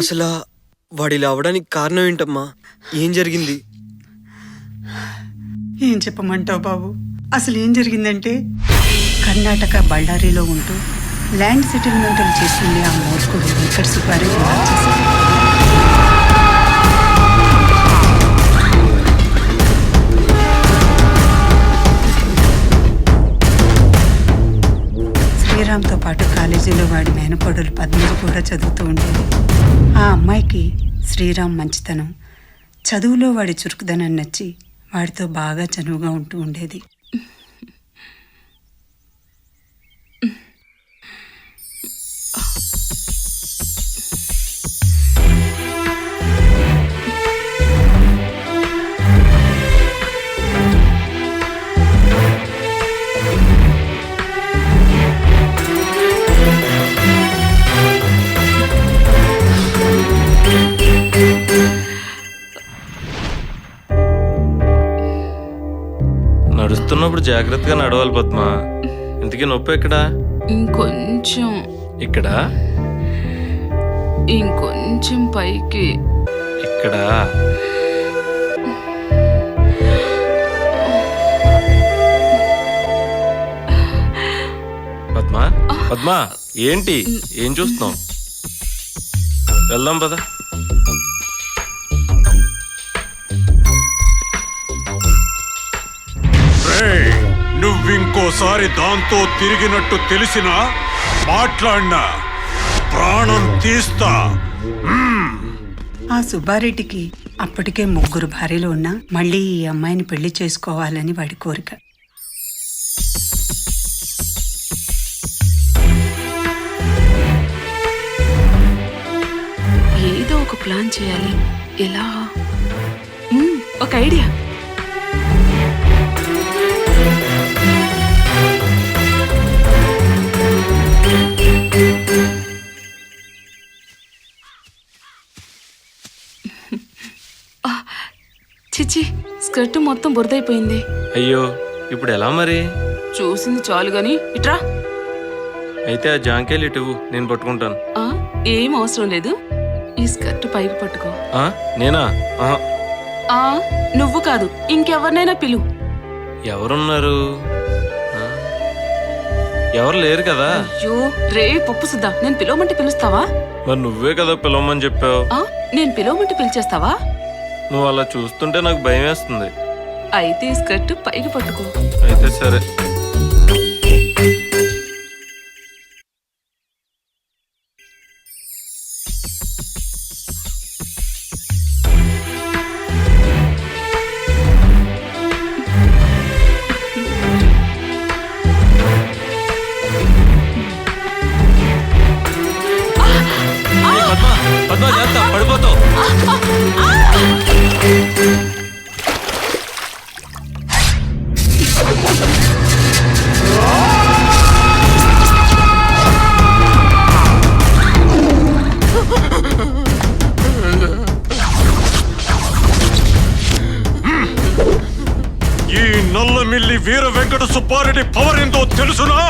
అసలు వాడిలా అవడానికి కారణం ఏంటమ్మా? ఏం జరిగింది? ఏం చెప్పమంటావు బాబు? అసలు ఏం జరిగిందంటే కర్ణాటక బళ్ళారిలో ఉంటూ ల్యాండ్ సెటిల్మెంట్లు చేస్తుంది ఆ మూర్ఖుడు వెంకట సుబ్బారెడ్డి వచ్చేసాడు. శ్రీరామ్తో పాటు కాలేజీలో వాడి మేనకోడలు పద్మజ కూడా చదువుతూ ఉండేది. ఆ అమ్మాయికి శ్రీరామ్ మంచితనం, చదువులో వాడి చురుకుదనం నచ్చి వాడితో బాగా చనువుగా ఉంటూ ఉండేది. నడుస్తున్నప్పుడు జాగ్రత్తగా నడవాలి పద్మ. ఇంతకీ నొప్పి ఎక్కడా? ఇంకొంచెం ఇక్కడ, ఇంకొంచెం పైకి. ఇక్కడ. పద్మ, పద్మ ఏంటి? ఏం చూస్తున్నావు? వెళ్దాం పద. నువ్వింకోసారి దాంతో తిరిగినట్టు తెలిసినా మాట్లాడినా ప్రాణం తీస్తా. ఆ సుబ్బారెడ్డికి అప్పటికే 3 భార్యలు ఉన్నా మళ్ళీ ఈ అమ్మాయిని పెళ్లి చేసుకోవాలని వాడి కోరిక. ఏదో ఒక ప్లాన్ చేయాలి. ఎలా? ఒక ఐడియా. చిచి, స్కర్ట్ మొత్తం బురదైపోయింది. అయ్యో, ఇప్పుడు ఎలా మరి? చూసింది చాలు గాని ఇట్రా. అయితే ఆ జాంకేలు ఇటువు, నేను పట్టుకుంటాను. ఏం అవసరం లేదు, ఈ స్కర్ట్ పైకి పట్టుకో. నేనా? నువ్వు కాదు, ఇంకెవరినైనా పిలు. ఎవరున్నారు? ఎవరు లేరు కదా? అయ్యో రే పప్పు సుద్దా, నేను పిలవమంటే పిలుస్తావా? మరి నువ్వే కదా పిలవమని చెప్పావు. నేను పిలవమంటే పిలిచేస్తావా? నువ్వు అలా చూస్తుంటే నాకు భయం వేస్తుంది. అయితే ఈ స్కర్ట్ పైకి పట్టుకో. అయితే సరే. పద్మ జాగ్రత్త, పడిపోతావు. ఈ నల్లమిల్లి వీర వెంకట సుబ్బారెడ్డి పవర్ ఏందో తెలుసునా?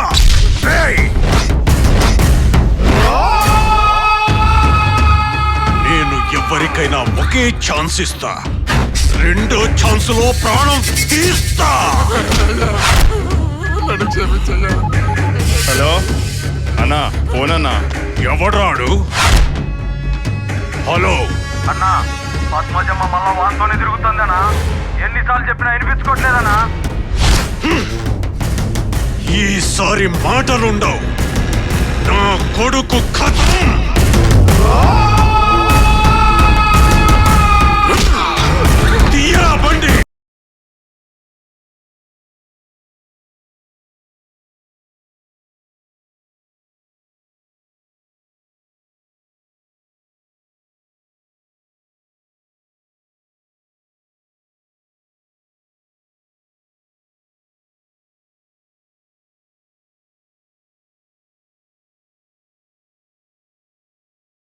నేను ఎవరికైనా ఒకే ఛాన్స్ ఇస్తా, రెండో ఛాన్స్ లో ప్రాణం తీస్తా. హలో అన్నా, ఫోన్ అన్నా. ఎవడాడు? హలో అన్నా, పద్మజమ్మ మళ్ళా వాంతోనే తిరుగుతుందనా? ఎన్నిసార్లు చెప్పినా వినిపించుకోవట్లేదనా? ఈసారి మాటలుండవు. నా కొడుకు ఖతం.